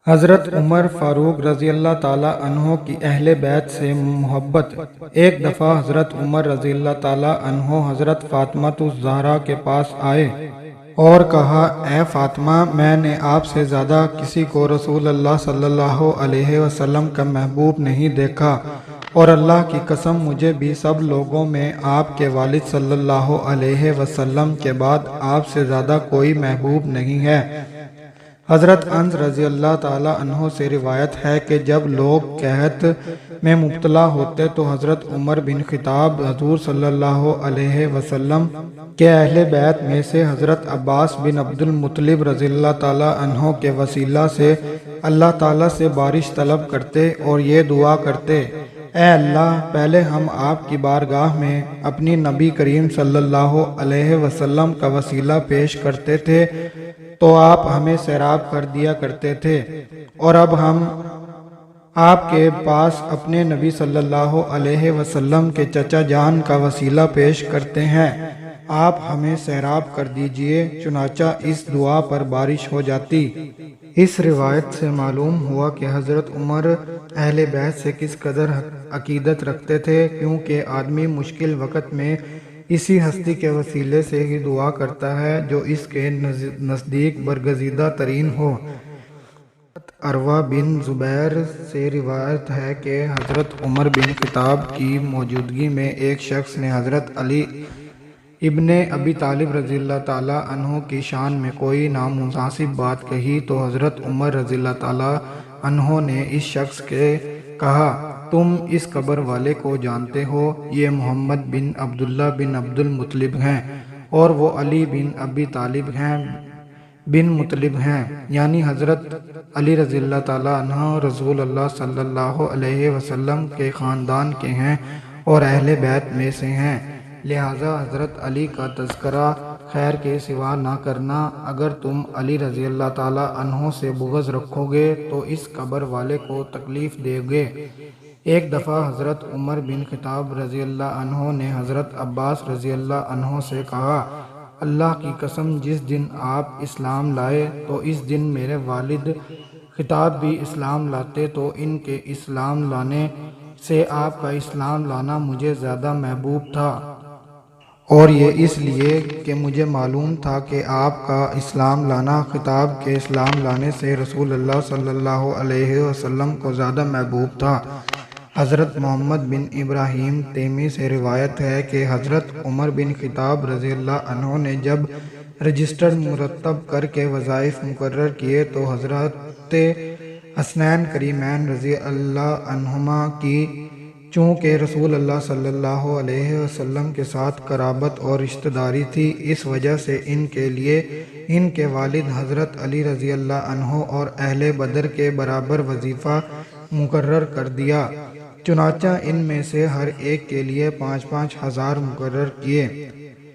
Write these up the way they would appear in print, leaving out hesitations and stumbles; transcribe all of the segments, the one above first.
حضرت عمر فاروق رضی اللہ تعالیٰ عنہ کی اہل بیت سے محبت۔ ایک دفعہ حضرت عمر رضی اللہ تعالیٰ عنہ حضرت فاطمہ الزہرا کے پاس آئے اور کہا، اے فاطمہ، میں نے آپ سے زیادہ کسی کو رسول اللہ صلی اللہ علیہ وسلم کا محبوب نہیں دیکھا، اور اللہ کی قسم مجھے بھی سب لوگوں میں آپ کے والد صلی اللہ علیہ وسلم کے بعد آپ سے زیادہ کوئی محبوب نہیں ہے۔ حضرت انس رضی اللہ تعالیٰ عنہ سے روایت ہے کہ جب لوگ قحط میں مبتلا ہوتے تو حضرت عمر بن خطاب حضور صلی اللہ علیہ وسلم کے اہل بیت میں سے حضرت عباس بن عبد المطلب رضی اللہ تعالیٰ عنہ کے وسیلہ سے اللہ تعالیٰ سے بارش طلب کرتے اور یہ دعا کرتے، اے اللہ، پہلے ہم آپ کی بارگاہ میں اپنی نبی کریم صلی اللہ علیہ وسلم کا وسیلہ پیش کرتے تھے تو آپ ہمیں سیراب کر دیا کرتے تھے، اور اب ہم آپ کے پاس اپنے نبی صلی اللہ علیہ وسلم کے چچا جان کا وسیلہ پیش کرتے ہیں، آپ ہمیں سیراب کر دیجئے، چنانچہ اس دعا پر بارش ہو جاتی۔ اس روایت سے معلوم ہوا کہ حضرت عمر اہل بیت سے کس قدر عقیدت رکھتے تھے، کیونکہ آدمی مشکل وقت میں اسی ہستی کے وسیلے سے ہی دعا کرتا ہے جو اس کے نزدیک برگزیدہ ترین ہو۔ عروہ بن زبیر سے روایت ہے کہ حضرت عمر بن خطاب کی موجودگی میں ایک شخص نے حضرت علی ابن ابی طالب رضی اللہ تعالیٰ عنہ کی شان میں کوئی نامناسب بات کہی تو حضرت عمر رضی اللہ تعالیٰ عنہ نے اس شخص کے کہا، تم اس قبر والے کو جانتے ہو، یہ محمد بن عبداللہ بن عبد المطلب ہیں اور وہ علی بن ابی طالب بن مطلب ہیں، یعنی حضرت علی رضی اللہ تعالیٰ عنہ رسول اللہ صلی اللہ علیہ وسلم کے خاندان کے ہیں اور اہل بیت میں سے ہیں، لہٰذا حضرت علی کا تذکرہ خیر کے سوا نہ کرنا۔ اگر تم علی رضی اللہ تعالیٰ عنہ سے بغض رکھو گے تو اس قبر والے کو تکلیف دے گے۔ ایک دفعہ حضرت عمر بن خطاب رضی اللہ عنہ نے حضرت عباس رضی اللہ عنہ سے کہا، اللہ کی قسم، جس دن آپ اسلام لائے تو اس دن میرے والد خطاب بھی اسلام لاتے تو ان کے اسلام لانے سے آپ کا اسلام لانا مجھے زیادہ محبوب تھا، اور یہ اس لیے کہ مجھے معلوم تھا کہ آپ کا اسلام لانا خطاب کے اسلام لانے سے رسول اللہ صلی اللہ علیہ وسلم کو زیادہ محبوب تھا۔ حضرت محمد بن ابراہیم تیمی سے روایت ہے کہ حضرت عمر بن خطاب رضی اللہ عنہ نے جب رجسٹر مرتب کر کے وظائف مقرر کیے تو حضرت حسنین کریمین رضی اللہ عنہما کی چونکہ رسول اللہ صلی اللہ علیہ وسلم کے ساتھ قرابت اور رشتہ داری تھی، اس وجہ سے ان کے لیے ان کے والد حضرت علی رضی اللہ عنہ اور اہل بدر کے برابر وظیفہ مقرر کر دیا، چنانچہ ان میں سے ہر ایک کے لیے 5,000 مقرر کیے۔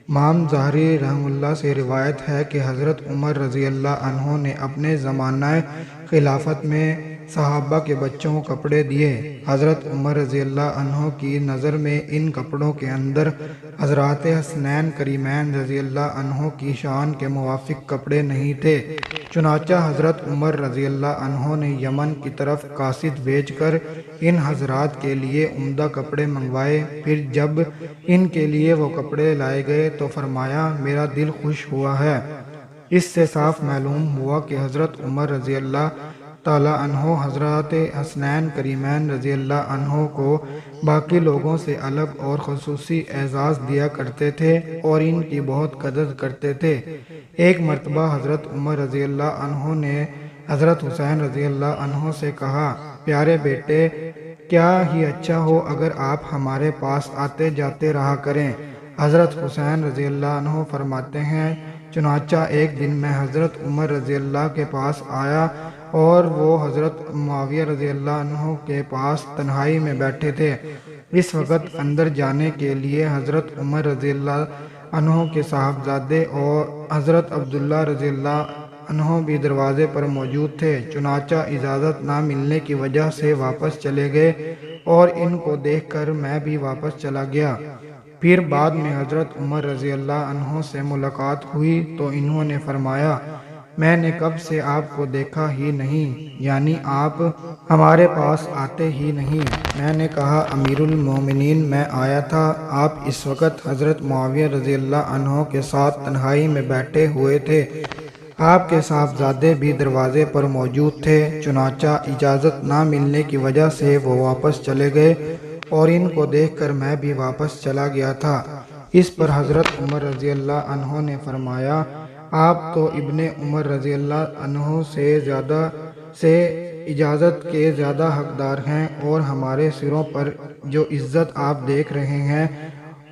امام ظاہری رحمہ اللہ سے روایت ہے کہ حضرت عمر رضی اللہ عنہ نے اپنے زمانہ خلافت میں صحابہ کے بچوں کو کپڑے دیے۔ حضرت عمر رضی اللہ عنہ کی نظر میں ان کپڑوں کے اندر حضرات حسنین کریمین رضی اللہ عنہ کی شان کے موافق کپڑے نہیں تھے، چنانچہ حضرت عمر رضی اللہ عنہ نے یمن کی طرف قاصد بھیج کر ان حضرات کے لیے عمدہ کپڑے منگوائے۔ پھر جب ان کے لیے وہ کپڑے لائے گئے تو فرمایا، میرا دل خوش ہوا ہے۔ اس سے صاف معلوم ہوا کہ حضرت عمر رضی اللہ تعالیٰ عنہ حضرات حسنین کریمین رضی اللہ عنہ کو باقی لوگوں سے الگ اور خصوصی اعزاز دیا کرتے تھے اور ان کی بہت قدر کرتے تھے۔ ایک مرتبہ حضرت عمر رضی اللہ عنہ نے حضرت حسین رضی اللہ عنہ سے کہا، پیارے بیٹے، کیا ہی اچھا ہو اگر آپ ہمارے پاس آتے جاتے رہا کریں۔ حضرت حسین رضی اللہ عنہ فرماتے ہیں، چنانچہ ایک دن میں حضرت عمر رضی اللہ کے پاس آیا اور وہ حضرت معاویہ رضی اللہ عنہ کے پاس تنہائی میں بیٹھے تھے۔ اس وقت اندر جانے کے لیے حضرت عمر رضی اللہ عنہ کے صاحبزادے اور حضرت عبداللہ رضی اللہ عنہ بھی دروازے پر موجود تھے، چنانچہ اجازت نہ ملنے کی وجہ سے واپس چلے گئے اور ان کو دیکھ کر میں بھی واپس چلا گیا۔ پھر بعد میں حضرت عمر رضی اللہ عنہ سے ملاقات ہوئی تو انہوں نے فرمایا، میں نے کب سے آپ کو دیکھا ہی نہیں، یعنی آپ ہمارے پاس آتے ہی نہیں۔ میں نے کہا امیر المومنین میں آیا تھا، آپ اس وقت حضرت معاویہ رضی اللہ عنہ کے ساتھ تنہائی میں بیٹھے ہوئے تھے، آپ کے صاحبزادے بھی دروازے پر موجود تھے، چنانچہ اجازت نہ ملنے کی وجہ سے وہ واپس چلے گئے اور ان کو دیکھ کر میں بھی واپس چلا گیا تھا۔ اس پر حضرت عمر رضی اللہ عنہ نے فرمایا، آپ تو ابن عمر رضی اللہ عنہ سے اجازت کے زیادہ حقدار ہیں، اور ہمارے سروں پر جو عزت آپ دیکھ رہے ہیں،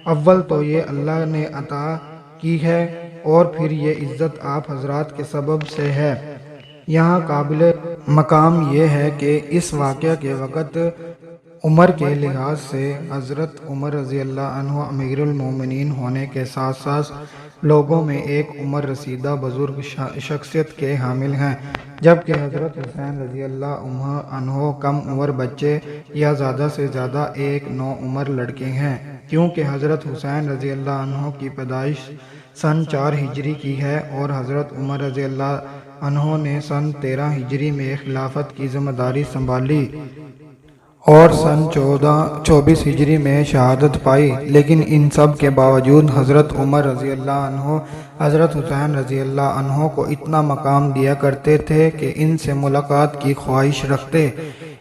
اول تو یہ اللہ نے عطا کی ہے، اور پھر یہ عزت آپ حضرات کے سبب سے ہے۔ یہاں قابل مقام یہ ہے کہ اس واقعہ کے وقت عمر کے لحاظ سے حضرت عمر رضی اللہ عنہ امیر المومنین ہونے کے ساتھ ساتھ لوگوں میں ایک عمر رسیدہ بزرگ شخصیت کے حامل ہیں، جبکہ حضرت حسین رضی اللہ عنہ کم عمر بچے یا زیادہ سے زیادہ ایک نو عمر لڑکے ہیں، کیونکہ حضرت حسین رضی اللہ عنہ کی پیدائش سن 4 ہجری کی ہے اور حضرت عمر رضی اللہ عنہ نے سن 13 ہجری میں خلافت کی ذمہ داری سنبھالی اور سن 24 ہجری میں شہادت پائی، لیکن ان سب کے باوجود حضرت عمر رضی اللہ عنہ حضرت حسین رضی اللہ عنہ کو اتنا مقام دیا کرتے تھے کہ ان سے ملاقات کی خواہش رکھتے،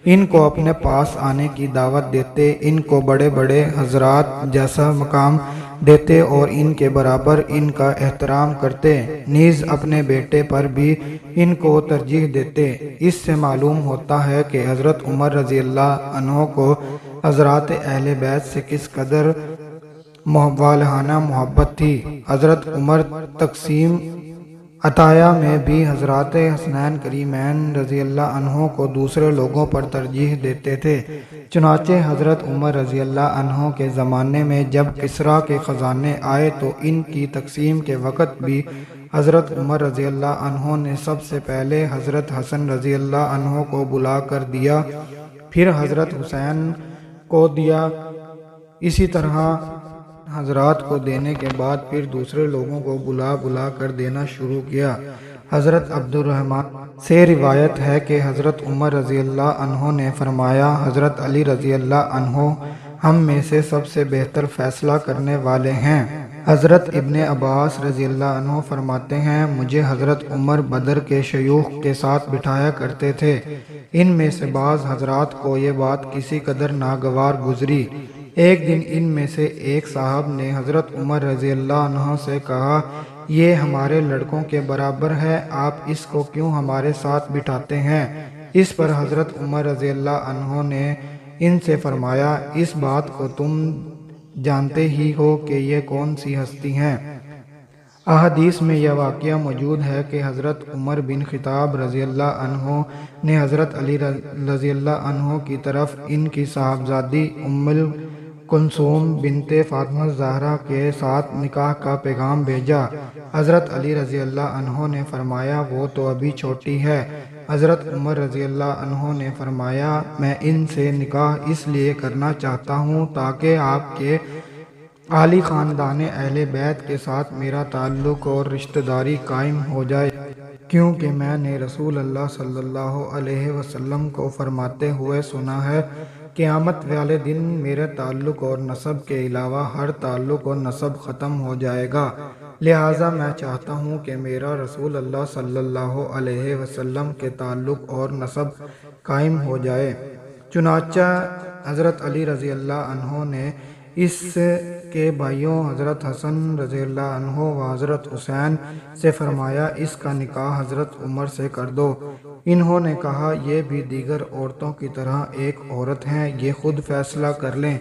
ان کو اپنے پاس آنے کی دعوت دیتے، ان کو بڑے بڑے حضرات جیسا مقام دیتے اور ان کے برابر ان کا احترام کرتے، نیز اپنے بیٹے پر بھی ان کو ترجیح دیتے۔ اس سے معلوم ہوتا ہے کہ حضرت عمر رضی اللہ عنہ کو حضرات اہل بیت سے کس قدر والہانہ محبت تھی۔ حضرت عمر تقسیم عطیہ میں بھی حضرات حسنین کریمین رضی اللہ عنہ کو دوسرے لوگوں پر ترجیح دیتے تھے، چنانچہ حضرت عمر رضی اللہ عنہ کے زمانے میں جب کسریٰ کے خزانے آئے تو ان کی تقسیم کے وقت بھی حضرت عمر رضی اللہ عنہ نے سب سے پہلے حضرت حسن رضی اللہ عنہ کو بلا کر دیا، پھر حضرت حسین کو دیا، اسی طرح حضرات کو دینے کے بعد پھر دوسرے لوگوں کو بلا کر دینا شروع کیا۔ حضرت عبد الرحمن سے روایت ہے کہ حضرت عمر رضی اللہ عنہ نے فرمایا، حضرت علی رضی اللہ عنہ ہم میں سے سب سے بہتر فیصلہ کرنے والے ہیں۔ حضرت ابن عباس رضی اللہ عنہ فرماتے ہیں، مجھے حضرت عمر بدر کے شیوخ کے ساتھ بٹھایا کرتے تھے، ان میں سے بعض حضرات کو یہ بات کسی قدر ناگوار گزری۔ ایک دن ان میں سے ایک صاحب نے حضرت عمر رضی اللہ عنہ سے کہا، یہ ہمارے لڑکوں کے برابر ہے، آپ اس کو کیوں ہمارے ساتھ بٹھاتے ہیں؟ اس پر حضرت عمر رضی اللہ عنہ نے ان سے فرمایا، اس بات کو تم جانتے ہی ہو کہ یہ کون سی ہستی ہیں۔ احادیث میں یہ واقعہ موجود ہے کہ حضرت عمر بن خطاب رضی اللہ عنہ نے حضرت علی رضی اللہ عنہ کی طرف ان کی صاحبزادی ام کلثوم بنت فاطمہ الزہرا کے ساتھ نکاح کا پیغام بھیجا۔ حضرت علی رضی اللہ عنہ نے فرمایا، وہ تو ابھی چھوٹی ہے۔ حضرت عمر رضی اللہ عنہ نے فرمایا، میں ان سے نکاح اس لیے کرنا چاہتا ہوں تاکہ آپ کے عالی خاندان اہل بیت کے ساتھ میرا تعلق اور رشتہ داری قائم ہو جائے، کیونکہ میں نے رسول اللہ صلی اللہ علیہ وسلم کو فرماتے ہوئے سنا ہے، قیامت والے دن میرے تعلق اور نسب کے علاوہ ہر تعلق اور نسب ختم ہو جائے گا، لہٰذا میں چاہتا ہوں کہ میرا رسول اللہ صلی اللہ علیہ وسلم کے تعلق اور نسب قائم ہو جائے۔ چنانچہ حضرت علی رضی اللہ عنہ نے اس کے بھائیوں حضرت حسن رضی اللہ عنہ و حضرت حسین سے فرمایا، اس کا نکاح حضرت عمر سے کر دو۔ انہوں نے کہا، یہ بھی دیگر عورتوں کی طرح ایک عورت ہیں، یہ خود فیصلہ کر لیں۔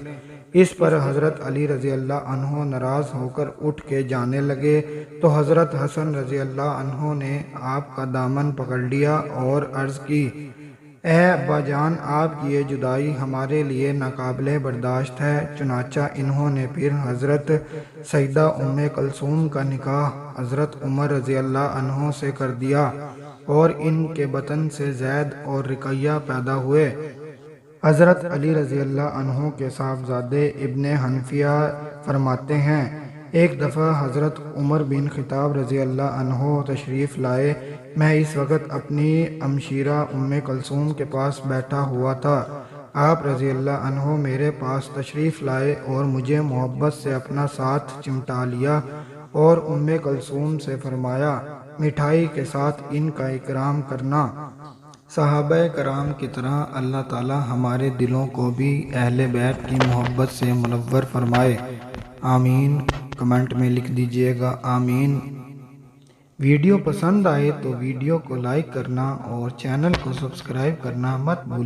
اس پر حضرت علی رضی اللہ عنہ ناراض ہو کر اٹھ کے جانے لگے تو حضرت حسن رضی اللہ عنہ نے آپ کا دامن پکڑ لیا اور عرض کی، اے ابا جان، آپ کی یہ جدائی ہمارے لیے ناقابل برداشت ہے۔ چنانچہ انہوں نے پھر حضرت سیدہ ام کلثوم کا نکاح حضرت عمر رضی اللہ عنہ سے کر دیا اور ان کے بطن سے زید اور رقیہ پیدا ہوئے۔ حضرت علی رضی اللہ عنہ کے صاحبزادے ابن حنفیہ فرماتے ہیں، ایک دفعہ حضرت عمر بن خطاب رضی اللہ عنہ تشریف لائے۔ میں اس وقت اپنی امشیرہ ام کلثوم کے پاس بیٹھا ہوا تھا۔ آپ رضی اللہ عنہ میرے پاس تشریف لائے اور مجھے محبت سے اپنا ساتھ چمٹا لیا اور ام کلثوم سے فرمایا، مٹھائی کے ساتھ ان کا اکرام کرنا۔ صحابہ کرام کی طرح اللہ تعالی ہمارے دلوں کو بھی اہل بیت کی محبت سے منور فرمائے، آمین۔ کمنٹ میں لکھ دیجئے گا آمین۔ ویڈیو پسند آئے تو ویڈیو کو لائک کرنا اور چینل کو سبسکرائب کرنا مت بھولیں۔